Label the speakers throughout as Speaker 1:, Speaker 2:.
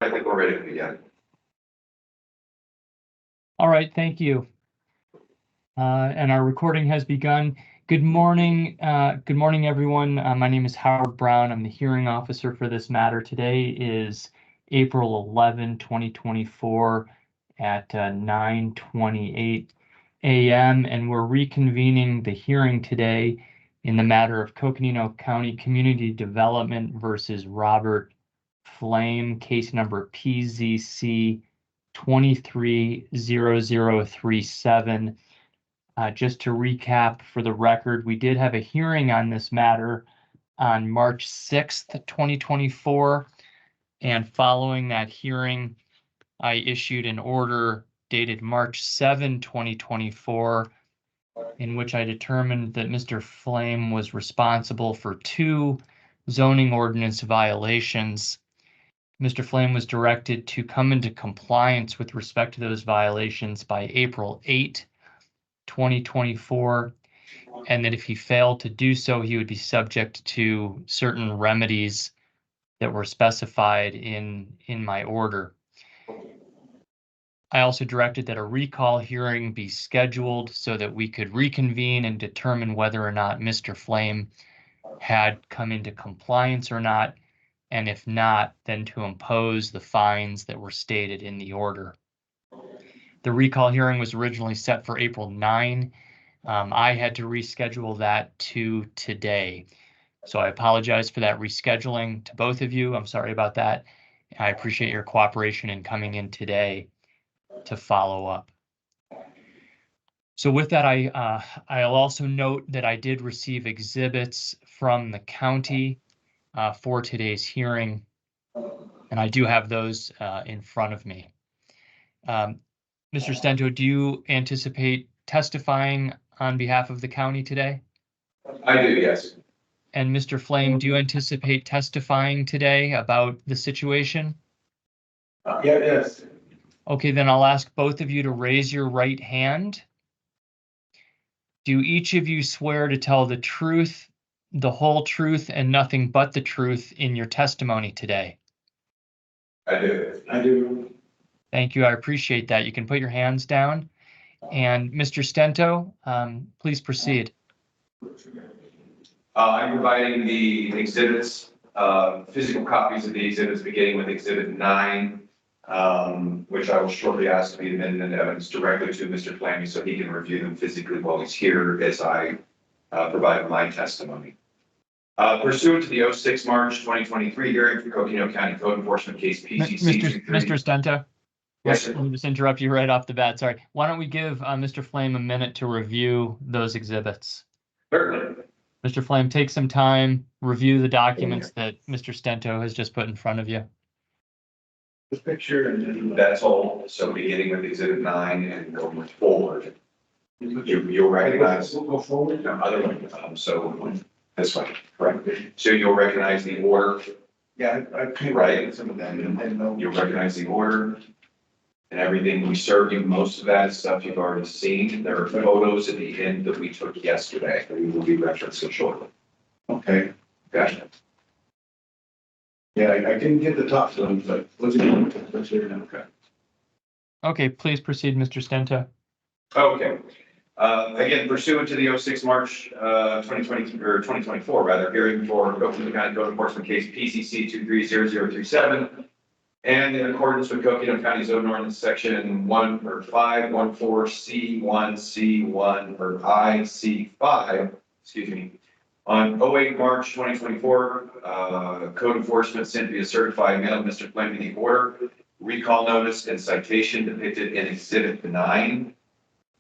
Speaker 1: I think we're ready to begin.
Speaker 2: All right, thank you. And our recording has begun. Good morning, everyone. My name is Howard Brown. I'm the hearing officer for this matter. Today is April 11, 2024 at 9:28 a.m. and we're reconvening the hearing today in the matter of Coconino County Community Development versus Robert Flame, case number PZC 230037. Just to recap for the record, we did have a hearing on this matter on March 6th, 2024. And following that hearing, I issued an order dated March 7, 2024, in which I determined that Mr. Flame was responsible for 2 zoning ordinance violations. Mr. Flame was directed to come into compliance with respect to those violations by April 8, 2024, and that if he failed to do so, he would be subject to certain remedies that were specified in my order. I also directed that a recall hearing be scheduled so that we could reconvene and determine whether or not Mr. Flame had come into compliance or not, and if not, then to impose the fines that were stated in the order. The recall hearing was originally set for April 9. I had to reschedule that to today. So I apologize for that rescheduling to both of you. I'm sorry about that. I appreciate your cooperation in coming in today to follow up. So with that, I'll also note that I did receive exhibits from the county for today's hearing, and I do have those in front of me. Mr. Stento, do you anticipate testifying on behalf of the county today?
Speaker 1: I do, yes.
Speaker 2: And Mr. Flame, do you anticipate testifying today about the situation?
Speaker 1: Yes.
Speaker 2: Okay, then I'll ask both of you to raise your right hand. Do each of you swear to tell the truth, the whole truth, and nothing but the truth in your testimony today?
Speaker 1: I do. I do.
Speaker 2: Thank you. I appreciate that. You can put your hands down. And Mr. Stento, please proceed.
Speaker 1: I'm providing the exhibits, physical copies of the exhibits, beginning with Exhibit 9, which I will shortly ask to be admitted into evidence directly to Mr. Flame so he can review them physically while he's here as I provide my testimony. Pursuant to the 06 March 2023 hearing for Coconino County Code Enforcement Case PCC
Speaker 2: Mr. Stento?
Speaker 1: Yes,
Speaker 2: Let me just interrupt you right off the bat. Sorry. Why don't we give Mr. Flame a minute to review those exhibits?
Speaker 1: certainly.
Speaker 2: Mr. Flame, take some time, review the documents that Mr. Stento has just put in front of you.
Speaker 1: This picture and that's all. So beginning with Exhibit 9 and going forward, you'll recognize. We'll go forward. No, other way. So this way, correct? So you'll recognize the order. Yeah, I right. Some of them. And you'll recognize the order. And everything we served you, most of that stuff you've already seen. There are photos at the end that we took yesterday that we will be referencing shortly. Okay. Gotcha. Yeah, I didn't get the top one, but let's hear it. Okay.
Speaker 2: Okay, please proceed, Mr. Stento.
Speaker 1: Okay. Again, pursuant to the 06 March 2020 or 2024 rather hearing for Coconino County Code Enforcement Case PCC 230037. And in accordance with Coconino County Zone Ordinance Section 1 or 514C1C1 or IC5, excuse me, on 08 March 2024, Code Enforcement sent via certified mail Mr. Flame the order, recall notice, and citation depicted in Exhibit 9.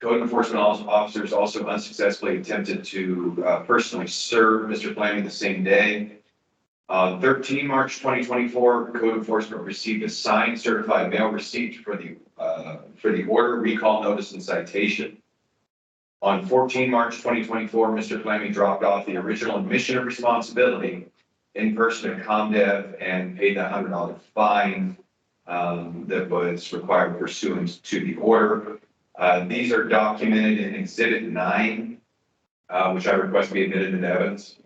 Speaker 1: Code Enforcement officers also unsuccessfully attempted to personally serve Mr. Flame the same day. 13 March 2024, Code Enforcement received a signed certified mail receipt for the order, recall notice, and citation. On 14 March 2024, Mr. Flame dropped off the original admission of responsibility in person at ComDev and paid the $100 fine that was required pursuant to the order. These are documented in Exhibit 9, which I request be admitted into evidence.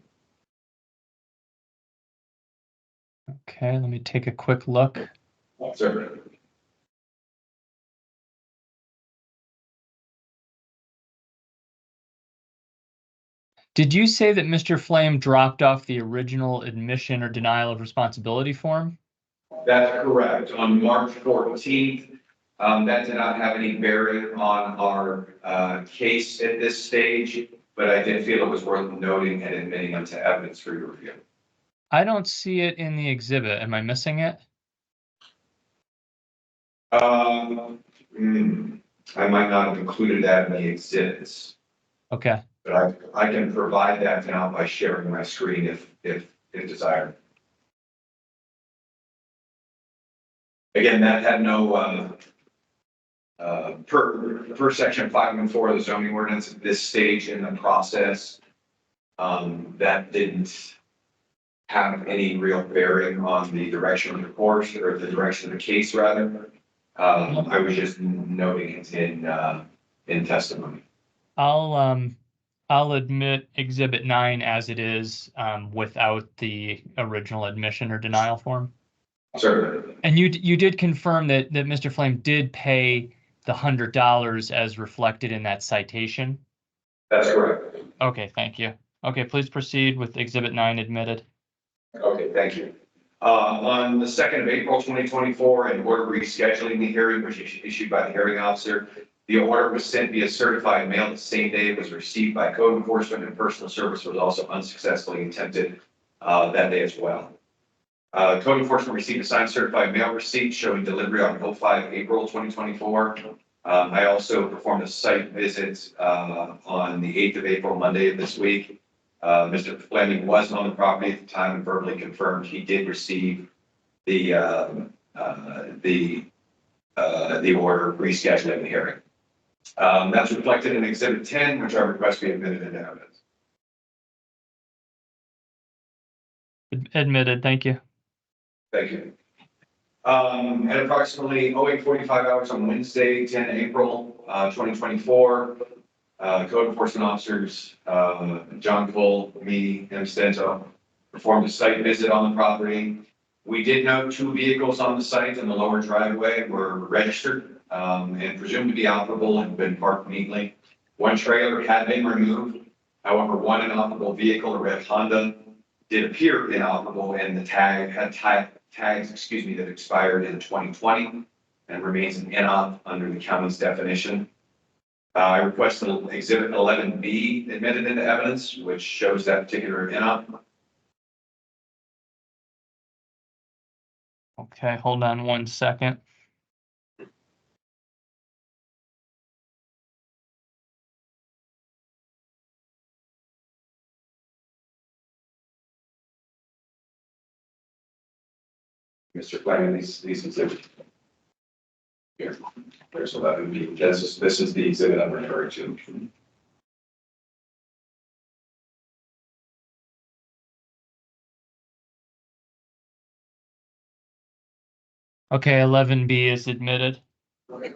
Speaker 2: Okay, let me take a quick look.
Speaker 1: Sir.
Speaker 2: Did you say that Mr. Flame dropped off the original admission or denial of responsibility form?
Speaker 1: That's correct. On March 14th, that did not have any bearing on our case at this stage, but I did feel it was worth noting and admitting into evidence for your review.
Speaker 2: I don't see it in the exhibit. Am I missing it?
Speaker 1: I might not have included that in the exhibits,
Speaker 2: Okay.
Speaker 1: but I can provide that now by sharing my screen if desired. Again, that had no, per section 514 of the zoning ordinance at this stage in the process, that didn't have any real bearing on the direction of the course or the direction of the case rather. I was just noting it in testimony.
Speaker 2: I'll admit exhibit 9 as it is, without the original admission or denial form.
Speaker 1: Certainly.
Speaker 2: And you did confirm that Mr. Flame did pay the $100 as reflected in that citation?
Speaker 1: That's correct.
Speaker 2: Okay, thank you. Okay, please proceed with exhibit 9 admitted.
Speaker 1: Okay, thank you. On the 2nd of April, 2024, an order rescheduling the hearing was issued by the hearing officer. The order was sent via certified mail the same day it was received by code enforcement, and personal service was also unsuccessfully attempted that day as well. Code enforcement received a signed certified mail receipt showing delivery on 05 April 2024. I also performed a site visit on the 8th of April, Monday of this week. Mr. Fleming was on the property at the time and verbally confirmed he did receive the order rescheduling the hearing. That's reflected in Exhibit 10, which I request be admitted into evidence.
Speaker 2: Admitted, thank you.
Speaker 1: Thank you. At approximately 08:45 hours on Wednesday, 10 April 2024, code enforcement officers, John Cole, me, and Stento, performed a site visit on the property. We did note 2 vehicles on the site in the lower driveway were registered and presumed to be operable and been parked neatly. 1 trailer had been removed. However, 1 inoperable vehicle, a red Honda, did appear inoperable, and the tag had tags, that expired in 2020 and remains an inop under the county's definition. I request that Exhibit 11B admitted into evidence, which shows that particular inop.
Speaker 2: Okay, hold on 1 second.
Speaker 1: Mr. Fleming, these exhibits. Here, there's 11B. This is the exhibit I'm referring to.
Speaker 2: Okay, 11B is admitted.
Speaker 1: Okay.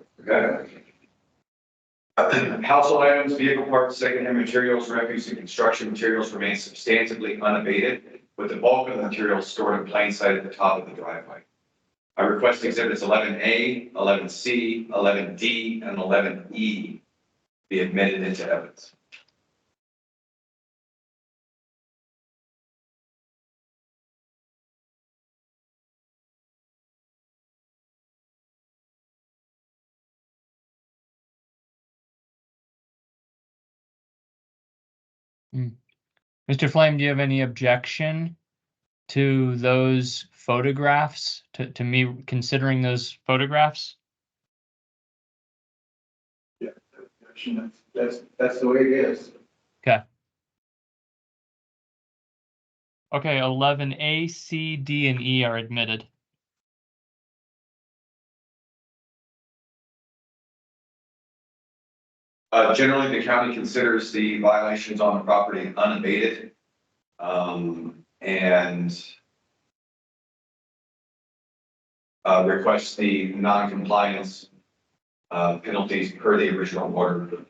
Speaker 1: Household items, vehicle parts, secondhand materials, refuse, and construction materials remain substantively unabated, with the bulk of the materials stored in plain sight at the top of the driveway. I request exhibits 11A, 11C, 11D, and 11E be admitted into evidence.
Speaker 2: Mr. Flame, do you have any objection to those photographs, to me considering those photographs?
Speaker 3: Yeah, that's the way it is.
Speaker 2: Okay, 11A, C, D, and E are admitted.
Speaker 1: Generally, the county considers the violations on the property unabated, and requests the non-compliance penalties per the original order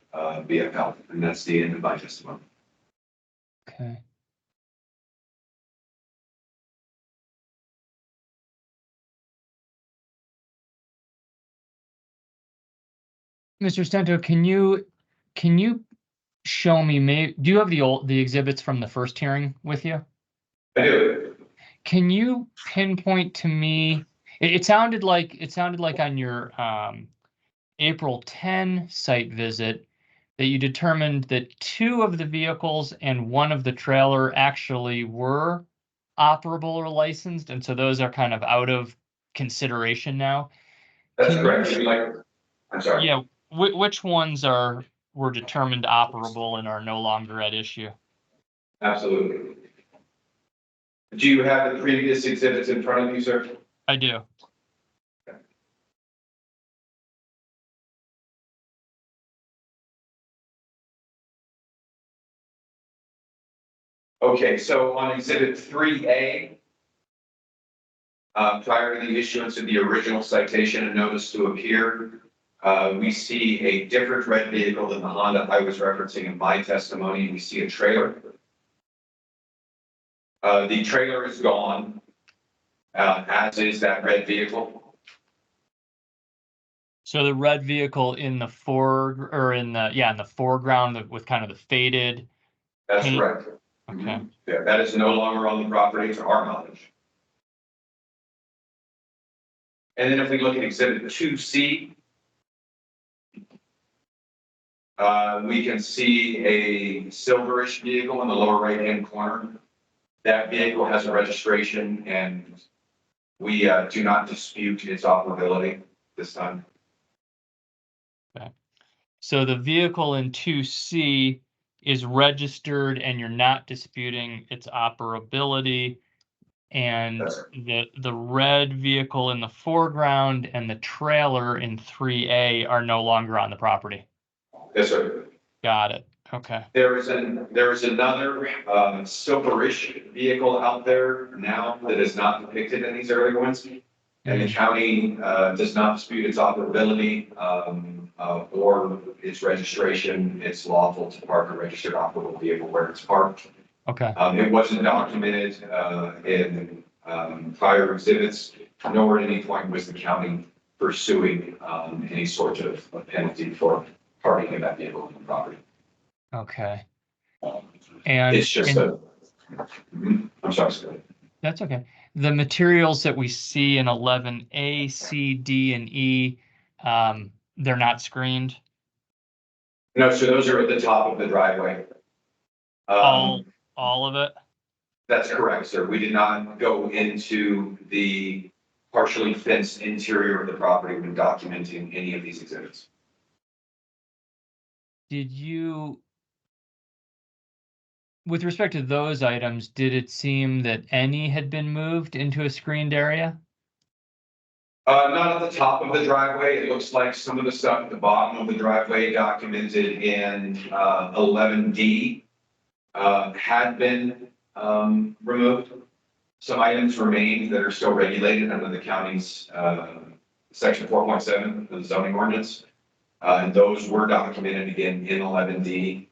Speaker 1: be upheld, and that's the end of my testimony.
Speaker 2: Okay. Mr. Stento, can you show me, do you have the exhibits from the first hearing with you?
Speaker 1: I do.
Speaker 2: Can you pinpoint to me, it sounded like on your April 10 site visit that you determined that 2 of the vehicles and 1 of the trailer actually were operable or licensed, and so those are kind of out of consideration now.
Speaker 1: That's
Speaker 2: Can
Speaker 1: correct.
Speaker 2: you-
Speaker 1: Would you like, I'm sorry.
Speaker 2: Yeah, which ones were determined operable and are no longer at issue?
Speaker 1: Absolutely. Do you have the previous exhibits in front of you, sir?
Speaker 2: I do.
Speaker 1: Okay, so on exhibit 3A, prior to the issuance of the original citation and notice to appear, we see a different red vehicle than the Honda I was referencing in my testimony. We see a trailer. The trailer is gone, as is that red vehicle.
Speaker 2: So the red vehicle in the in the foreground with kind of the faded.
Speaker 1: That's
Speaker 2: Paint.
Speaker 1: correct.
Speaker 2: Okay.
Speaker 1: Yeah, that is no longer on the property to our knowledge. And then if we look at exhibit 2C, we can see a silverish vehicle in the lower right-hand corner. That vehicle has a registration and we do not dispute its operability this time.
Speaker 2: So the vehicle in 2C is registered and you're not disputing its operability. And
Speaker 1: That's
Speaker 2: the red vehicle in the foreground and the trailer in 3A are no longer on the property.
Speaker 1: Yes, sir.
Speaker 2: Got it. Okay.
Speaker 1: There is another silverish vehicle out there now that is not depicted in these early ones. And the county does not dispute its operability or its registration. It's lawful to park a registered operable vehicle where it's parked.
Speaker 2: Okay.
Speaker 1: It wasn't documented in prior exhibits, nor at any point was the county pursuing any sort of penalty for parking of that vehicle on the property.
Speaker 2: Okay. And
Speaker 1: It's just I'm sorry, Scott.
Speaker 2: that's okay. The materials that we see in 11A, C, D, and E, they're not screened.
Speaker 1: No, so those are at the top of the driveway.
Speaker 2: All of it.
Speaker 1: That's correct, sir. We did not go into the partially fenced interior of the property when documenting any of these exhibits.
Speaker 2: Did you, with respect to those items, did it seem that any had been moved into a screened area?
Speaker 1: Not at the top of the driveway. It looks like some of the stuff at the bottom of the driveway documented in 11D had been removed. Some items remain that are still regulated under the county's section 4.7 of the zoning ordinance. And those were documented again in 11D.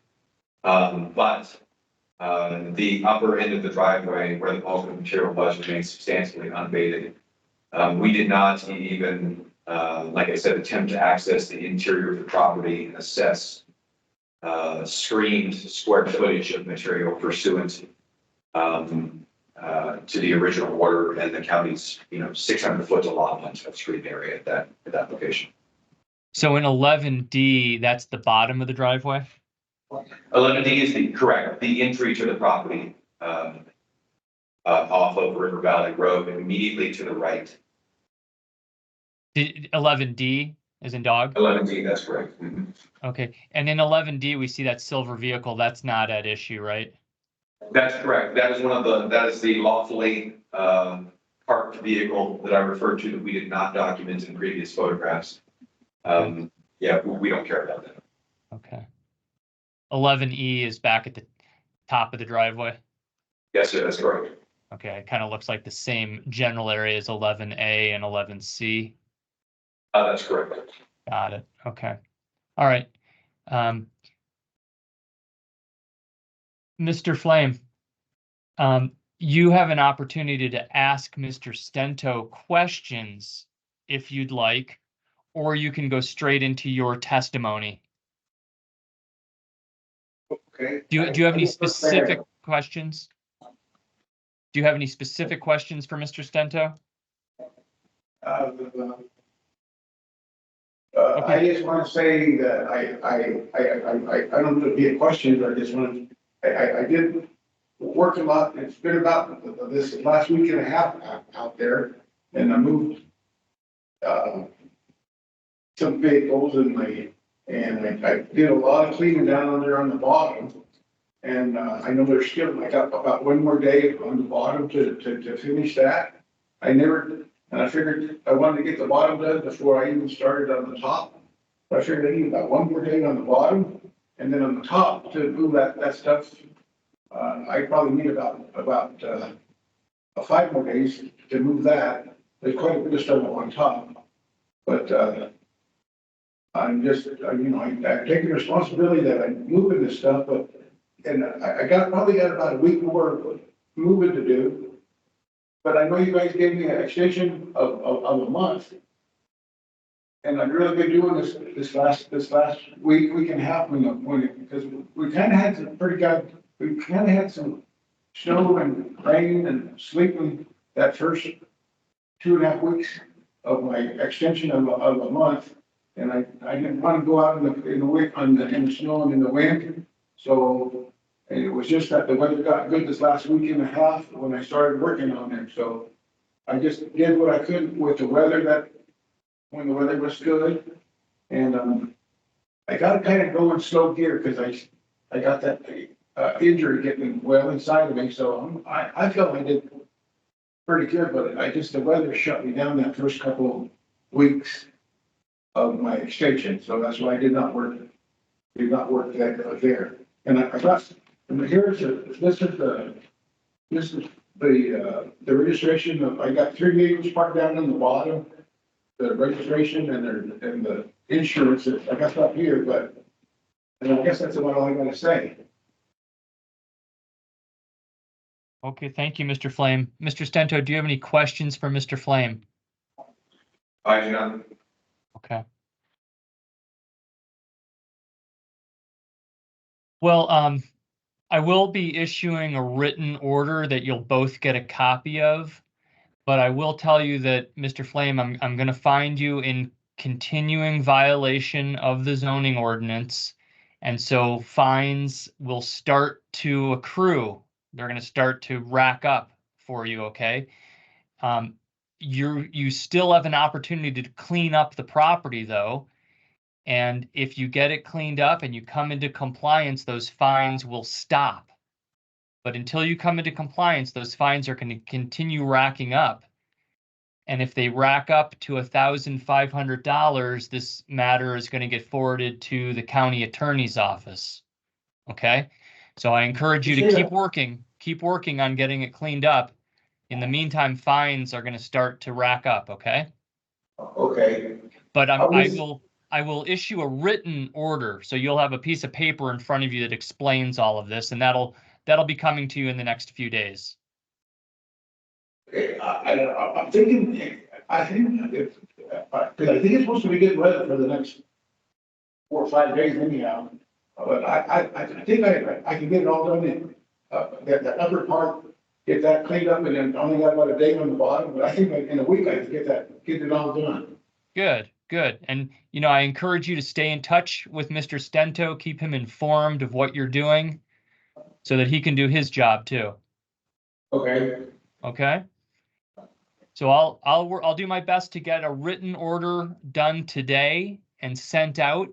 Speaker 1: But the upper end of the driveway where the bulk of the material was remains substantially unabated. We did not even, like I said, attempt to access the interior of the property and assess screened square footage of material pursuant to the original order and the county's, 600-foot allotment of screened area at that location.
Speaker 2: So in 11D, that's the bottom of the driveway?
Speaker 1: 11D is the entry to the property off of River Valley Road, immediately to the right.
Speaker 2: 11D as in dog?
Speaker 1: 11D, that's correct.
Speaker 2: Okay, and in 11D, we see that silver vehicle, that's not at issue, right?
Speaker 1: That's correct. That is the lawfully parked vehicle that I referred to that we did not document in previous photographs. Yeah, we don't care about that.
Speaker 2: Okay. 11E is back at the top of the driveway.
Speaker 1: Yes, sir, that's correct.
Speaker 2: Okay, it kind of looks like the same general area as 11A and 11C.
Speaker 1: That's correct.
Speaker 2: Got it. Okay. All right. Mr. Flame, you have an opportunity to ask Mr. Stento questions if you'd like, or you can go straight into your testimony.
Speaker 3: Okay.
Speaker 2: Do you have any specific questions? Do you have any specific questions for Mr. Stento?
Speaker 3: I just want to say that I don't know if it'd be a question, but I just want to, I did work a lot. It's been about this last week and a half out there, and I moved some vehicles and I did a lot of cleaning down on there on the bottom. And I know there's still, I got about one more day on the bottom to finish that. And I figured I wanted to get the bottom done before I even started on the top. But I figured I need about one more day on the bottom, and then on the top to move that stuff. I probably need about 5 more days to move that. There's quite a bit of stuff on top, but I'm just, I've taken responsibility that I'm moving this stuff, and I probably got about a week more moving to do. But I know you guys gave me an extension of a month. And I've really been doing this last week and a half, because we kind of had some we kind of had some snow and rain and sleeping that first 2.5 weeks of my extension of a month. And I didn't want to go out in the snow and in the wind. So, and it was just that the weather got good this last week and a half when I started working on there. So I just did what I could with the weather when the weather was good. And I got to kind of go in slow gear because I got that injury getting well inside of me. So I felt I did pretty good, but the weather shut me down that first couple of weeks of my extension. So that's why I did not work that there. And I got. And this is the registration I got 3 vehicles parked down in the bottom, the registration and the insurance. I got that here, and I guess that's about all I gotta say.
Speaker 2: Okay, thank you, Mr. Flame. Mr. Stento, do you have any questions for Mr. Flame?
Speaker 1: I do not.
Speaker 2: Okay. Well, I will be issuing a written order that you'll both get a copy of, but I will tell you that, Mr. Flame, I'm going to find you in continuing violation of the zoning ordinance, and so fines will start to accrue. They're going to start to rack up for you, okay? You still have an opportunity to clean up the property, though. And if you get it cleaned up and you come into compliance, those fines will stop. But until you come into compliance, those fines are going to continue racking up. And if they rack up to $1,500, this matter is going to get forwarded to the county attorney's office. Okay? So I encourage you to keep working on getting it cleaned up. In the meantime, fines are going to start to rack up, okay?
Speaker 3: Okay.
Speaker 2: But I will issue a written order, so you'll have a piece of paper in front of you that explains all of this, and that'll be coming to you in the next few days.
Speaker 3: Okay, I'm thinking, I think it's supposed to be good weather for the next 4 or 5 days anyhow. But I think I can get it all done in that upper part, get that cleaned up, and then only got about a day on the bottom. But I think in a week I can get it all done.
Speaker 2: Good. And, I encourage you to stay in touch with Mr. Stento, keep him informed of what you're doing so that he can do his job too.
Speaker 3: Okay.
Speaker 2: Okay? So I'll do my best to get a written order done today and sent out.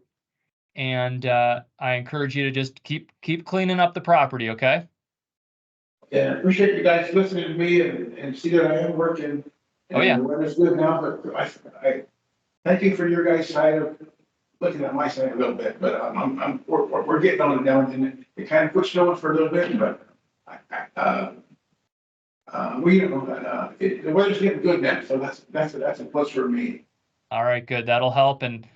Speaker 2: And I encourage you to just keep cleaning up the property, okay?
Speaker 3: Yeah, I appreciate you guys listening to me and see that I am working.
Speaker 2: Oh, yeah.
Speaker 3: The weather's good now, but I thank you for your guys' side of looking at my side a little bit, but we're getting on it now, and it kind of pushed snowing for a little bit, but the weather's getting good now, so that's a plus for me.
Speaker 2: All right, good. That'll help, and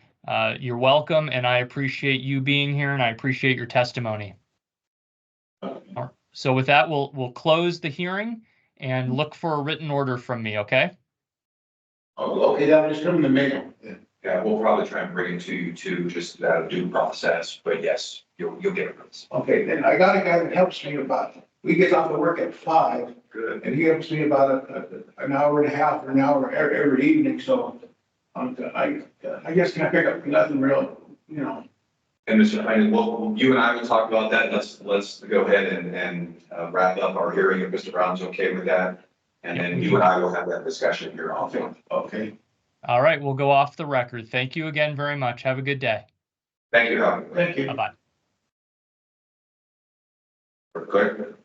Speaker 2: you're welcome, and I appreciate you being here, and I appreciate your testimony. All right. So with that, we'll close the hearing and look for a written order from me, okay?
Speaker 3: Oh, okay, that'll just come in the mail.
Speaker 1: Yeah, we'll probably try and bring it to you too, just out of due process, but yes, you'll get it.
Speaker 3: Okay, then I got a guy that helps me about, we get off to work at 5,
Speaker 1: Good.
Speaker 3: and he helps me about an hour and a half or an hour every evening, so I guess can I pick up nothing real, you know.
Speaker 1: And Mr. Heinen, well, you and I will talk about that. Let's go ahead and wrap up our hearing if Mr. Brown's okay with that. And then you and I will have that discussion here on film.
Speaker 3: Okay,
Speaker 2: All right, we'll go off the record. Thank you again very much. Have a good day.
Speaker 1: Thank you, Howard.
Speaker 3: thank you.
Speaker 2: Bye-bye.
Speaker 1: Clerk?